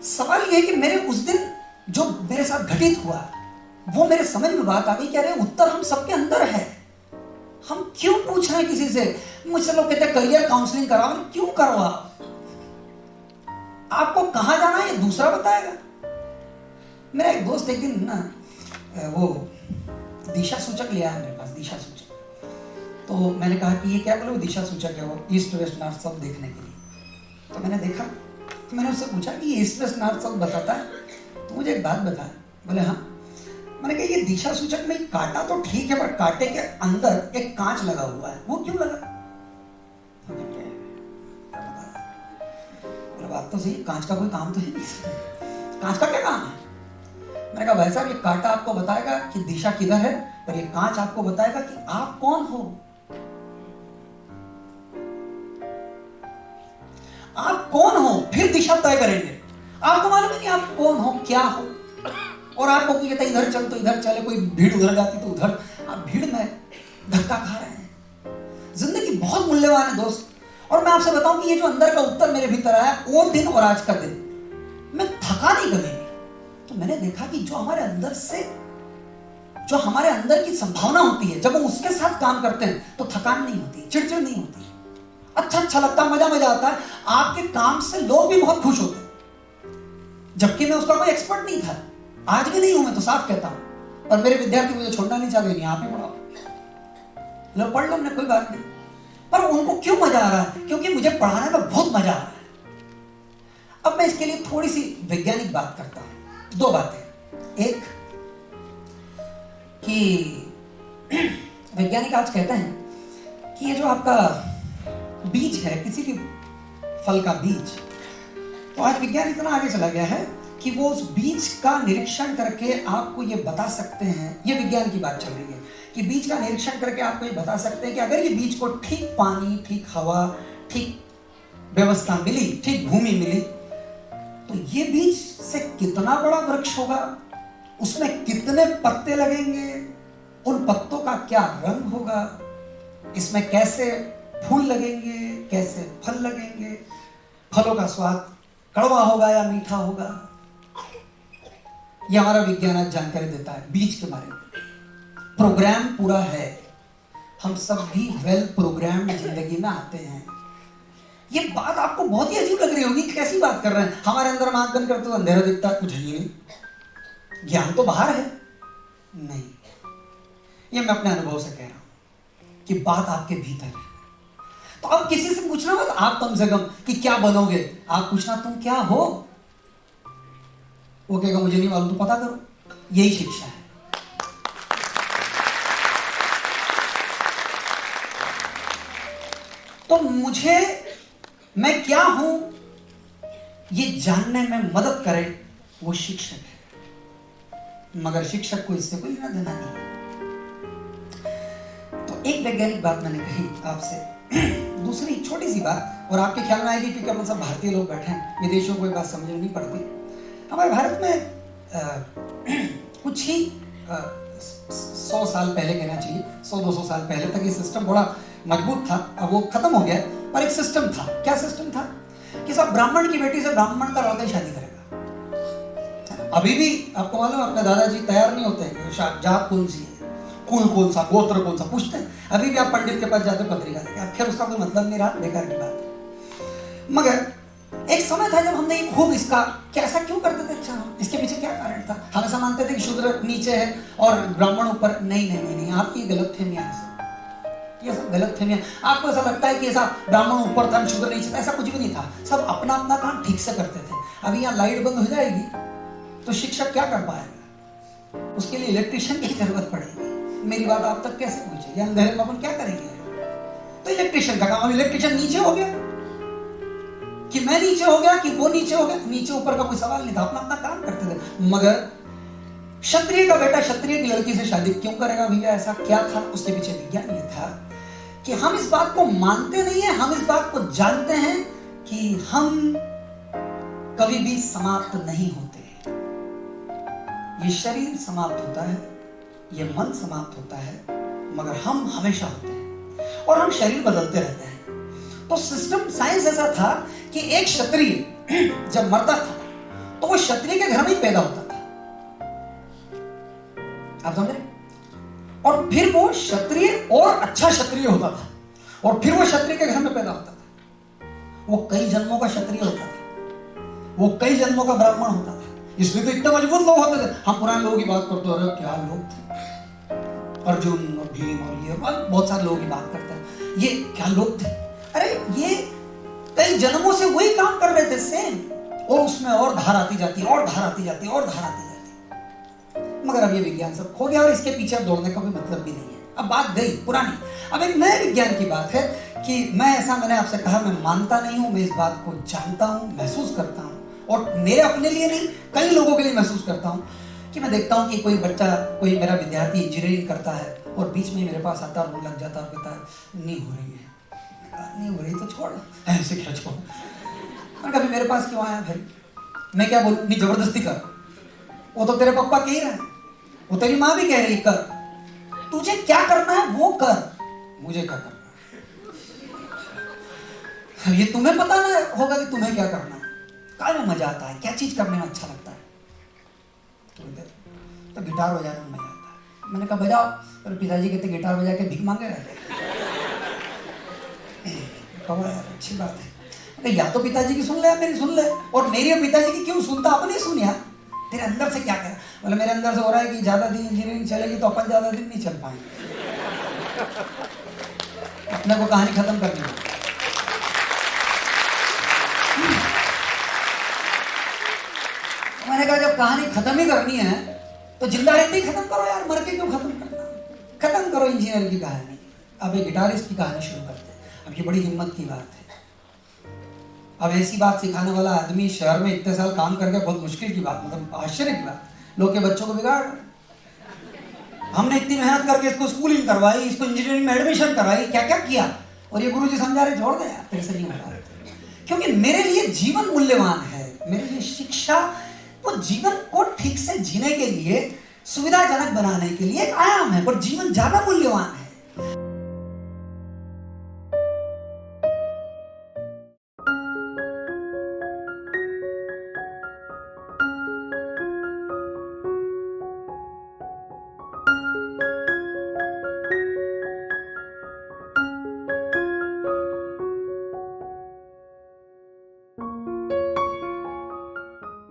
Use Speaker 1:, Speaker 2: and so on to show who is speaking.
Speaker 1: सवाल यह है कि मेरे उस दिन जो मेरे साथ घटित हुआ वो मेरे समझ में बात आ गई कि अरे उत्तर हम सबके अंदर है। हम क्यों पूछ रहे हैं किसी से? मुझसे लोग कहते हैं करियर काउंसलिंग कराओ, क्यों करो? आपको कहां जाना है ये दूसरा बताएगा। मेरा एक दोस्त एक दिन ना वो दिशा सूचक लिया है मेरे पास, दिशा सूचक। तो मैंने कहा कि ये क्या? बोले वो दिशा सूचक है, वो ईस्ट वेस्ट नॉर्थ साउथ देखने के लिए। तो मैंने देखा, तो मैंने उससे पूछा कि ये ईस्ट वेस्ट नॉर्थ साउथ बताता है? तो मुझे एक बात बताया। बोले हाँ। मैंने कहा ये दिशा सूचक में कांटा तो ठीक है, पर कांटे के अंदर एक कांच लगा हुआ है, वो क्यों लगा? बात तो सही, कांच का कोई काम तो है नहीं, कांच का क्या काम है? मैंने कहा भाई साहब ये कांटा आपको बताएगा कि दिशा किधर है, पर ये कांच आपको बताएगा कि आप कौन हो। आप कौन हो फिर दिशा तय करेंगे। आपको मालूम है कि आप कौन हो, क्या हो। और आपको कोई कहता है इधर चल तो इधर चले, कोई भीड़ उधर जाती तो उधर। आप भीड़ में धक्का खा रहे हैं। जिंदगी बहुत मूल्यवान है दोस्त। और मैं आपसे बताऊं कि ये जो अंदर का उत्तर मेरे भीतर आया, वो दिन और आज का दिन मैं थका नहीं कभी। तो मैंने देखा कि जो हमारे अंदर से, जो हमारे अंदर की संभावना होती है, जब हम उसके साथ काम करते हैं तो थकान नहीं होती, चिड़चिड़ नहीं होती, अच्छा लगता, मजा आता है। आपके काम से लोग भी बहुत खुश होते हैं। जबकि मैं उसका कोई एक्सपर्ट नहीं था, आज भी नहीं हूं, मैं तो साफ कहता हूं। और मेरे विद्यार्थी मुझे छोड़ना नहीं चाहते, नहीं आप ही पढ़ाओ, लो पढ़ लो, हमने कोई बात नहीं। पर उनको क्यों मजा आ रहा है? क्योंकि मुझे पढ़ाने में बहुत मजा आ रहा है। अब मैं इसके लिए थोड़ी सी वैज्ञानिक बात करता हूं। दो बातें। एक कि वैज्ञानिक आज कहते हैं कि ये जो आपका बीज है, किसी भी फल का बीज, तो आज विज्ञान इतना आगे चला गया है कि वो उस बीज का निरीक्षण करके आपको ये बता सकते हैं, ये विज्ञान की बात चल रही है कि बीज का निरीक्षण करके आपको ये बता सकते हैं कि अगर ये बीज को ठीक पानी, ठीक हवा, ठीक व्यवस्था मिली, ठीक भूमि मिली, तो ये बीज से कितना बड़ा वृक्ष होगा, उसमें कितने पत्ते लगेंगे, उन पत्तों का क्या रंग होगा, इसमें कैसे फूल लगेंगे, कैसे फल लगेंगे, फलों का स्वाद कड़वा होगा या मीठा होगा। यह हमारा विज्ञान आज जानकारी देता है बीज के बारे में। प्रोग्राम पूरा है, हम सब भी वेल प्रोग्राम्ड जिंदगी में आते हैं। ये बात आपको बहुत ही अजीब लग रही होगी, कैसी बात कर रहे हैं? हमारे अंदर आंख बंद करते तो अंधेरा दिखता है, कुछ ही नहीं, ज्ञान तो बाहर है। नहीं, ये मैं अपने अनुभव से कह रहा हूं कि बात आपके भीतर है। तो अब किसी से पूछना मत आप कम से कम कि क्या बनोगे, आप पूछना तुम क्या हो। वो कहेगा मुझे नहीं मालूम, तो पता करो। यही शिक्षा है। तो मुझे मैं क्या हूं ये जानने में मदद करे वो शिक्षक है, मगर शिक्षक को इससे कोई लेना देना नहीं है। तो एक वैज्ञानिक बात मैंने कही आपसे। दूसरी छोटी सी बात, और आपके ख्याल में आएगी क्योंकि अपन सब भारतीय लोग बैठे हैं, विदेशियों को ये बात समझ नहीं पड़ती। हमारे भारत में कुछ ही 100 साल पहले कहना चाहिए, 100-200 साल पहले तक ये सिस्टम बड़ा मजबूत था। अब वो खत्म हो गया, पर एक सिस्टम था। क्या सिस्टम था? कि सब ब्राह्मण की बेटी से ब्राह्मण का लौटा शादी करेगा। अभी भी आपको मालूम, अपने दादाजी तैयार नहीं होते हैं जात कौन सी है, कुल कौन सा, गोत्र कौन सा, पूछते हैं। अभी भी आप पंडित के पास जाते पत्रिका देंगे, खैर उसका कोई मतलब नहीं रहा, बेकार की बात है। मगर एक समय था जब हमने खूब इसका क्या ऐसा क्यों करते थे, अच्छा इसके पीछे क्या कारण था? हमेशा मानते थे कि शूद्र नीचे है और ब्राह्मण ऊपर। नहीं, आपकी गलतफहमियां है, ये सब गलतफहमियां। आपको ऐसा लगता है कि ऐसा ब्राह्मण ऊपर था शूद्र नीचे था, ऐसा कुछ भी नहीं था। सब अपना अपना काम ठीक से करते थे। अभी यहाँ लाइट बंद हो जाएगी तो शिक्षक क्या कर पाएगा? उसके लिए इलेक्ट्रिशियन की जरूरत पड़ेगी। मेरी बात आप तक कैसे पहुंचेगी? अंधेरे में अपन क्या करेंगे? तो इलेक्ट्रिशियन का काम। इलेक्ट्रिशियन नीचे हो गया कि मैं नीचे हो गया कि वो नीचे हो गया, नीचे ऊपर का कोई सवाल नहीं था, अपना अपना काम करते थे। मगर क्षत्रिय का बेटा क्षत्रिय की लड़की से शादी क्यों करेगा भैया? ऐसा क्या था? उसके पीछे विज्ञान ये था कि हम इस बात को मानते नहीं है, हम इस बात को जानते हैं कि हम कभी भी समाप्त नहीं होते। ये शरीर समाप्त होता है, ये मन समाप्त होता है, मगर हम हमेशा होते हैं और हम शरीर बदलते रहते हैं। तो सिस्टम साइंस ऐसा था कि एक क्षत्रिय जब मरता था तो वो क्षत्रिय के घर में ही पैदा होता था। आप समझ रहे? और फिर वो क्षत्रिय और अच्छा क्षत्रिय होता था, और फिर वो क्षत्रिय के घर में पैदा होता था। वो कई जन्मों का क्षत्रिय होता था, वो कई जन्मों का ब्राह्मण होता था। इसलिए तो इतने मजबूत लोग होते थे। हम पुराने लोगों की बात करते हो, अरे क्या लोग थे, अर्जुन और भीम और ये बहुत सारे लोगों की बात करते हैं, ये क्या लोग थे। अरे ये कई जन्मों से वही काम कर रहे थे सेम, और उसमें और धार आती जाती, और धार आती जाती, और धार आती जाती। मगर अब ये विज्ञान सब खो गया और इसके पीछे अब दौड़ने का कोई मतलब भी नहीं है। अब बात गई पुरानी। अब एक नए विज्ञान की बात है कि मैंने आपसे कहा, मैं मानता नहीं हूं, मैं इस बात को जानता हूं, महसूस करता हूं, और मेरे अपने लिए नहीं, कई लोगों के लिए महसूस करता हूं कि मैं देखता हूं कि कोई बच्चा, कोई मेरा विद्यार्थी इंजीनियरिंग करता है और बीच में मेरे पास आता है और लग जाता है और कहता है नहीं हो रही है। नहीं हो रही तो छोड़, ऐसे क्या छोड़, और कभी मेरे पास क्यों आया भाई, मैं क्या बोलूं, नहीं जबरदस्ती कर, वो तो तेरे पापा कह रहे हैं, वो तेरी माँ भी कह रही कर, तुझे क्या करना है वो कर, मुझे क्या करना है ये तुम्हें पता ना होगा कि तुम्हें क्या करना है, क्या में मजा आता है, क्या चीज करने में अच्छा लगता है। तो गिटार बजाने में मजा आता है। मैंने कहा बजाओ, और पिताजी कहते गिटार बजा के भीख मांगे रहते। यार अच्छी बात है, या तो पिताजी की सुन ले, मेरी सुन ले, और मेरी और पिताजी की क्यों सुनता, अपनी सुन यार, तेरे अंदर से क्या कर। बोले मेरे अंदर से हो रहा है कि ज्यादा दिन इंजीनियरिंग चलेगी तो अपन ज्यादा दिन नहीं चल पाएंगे, अपने को कहानी खत्म करनी है। मैंने कहा जब कहानी खत्म ही करनी है तो जिंदा रहते ही खत्म करो यार, मर के क्यों खत्म करना, खत्म करो इंजीनियर की कहानी। अब एक गिटारिस्ट की कहानी शुरू करते हैं। अब ये बड़ी हिम्मत की बात है। अब ऐसी बात सिखाने वाला आदमी शहर में इतने साल काम करके, बहुत मुश्किल की बात, मतलब आश्चर्य की बात, लोग के बच्चों को बिगाड़। हमने इतनी मेहनत करके इसको स्कूलिंग करवाई, इसको इंजीनियरिंग में एडमिशन कराई, क्या क्या किया, और ये गुरुजी समझा रहे छोड़ गया, तेरे से नहीं हो रहा। क्योंकि मेरे लिए जीवन मूल्यवान है, मेरे लिए शिक्षा वो जीवन को ठीक से जीने के लिए, सुविधाजनक बनाने के लिए एक आयाम है, पर जीवन ज्यादा मूल्यवान है।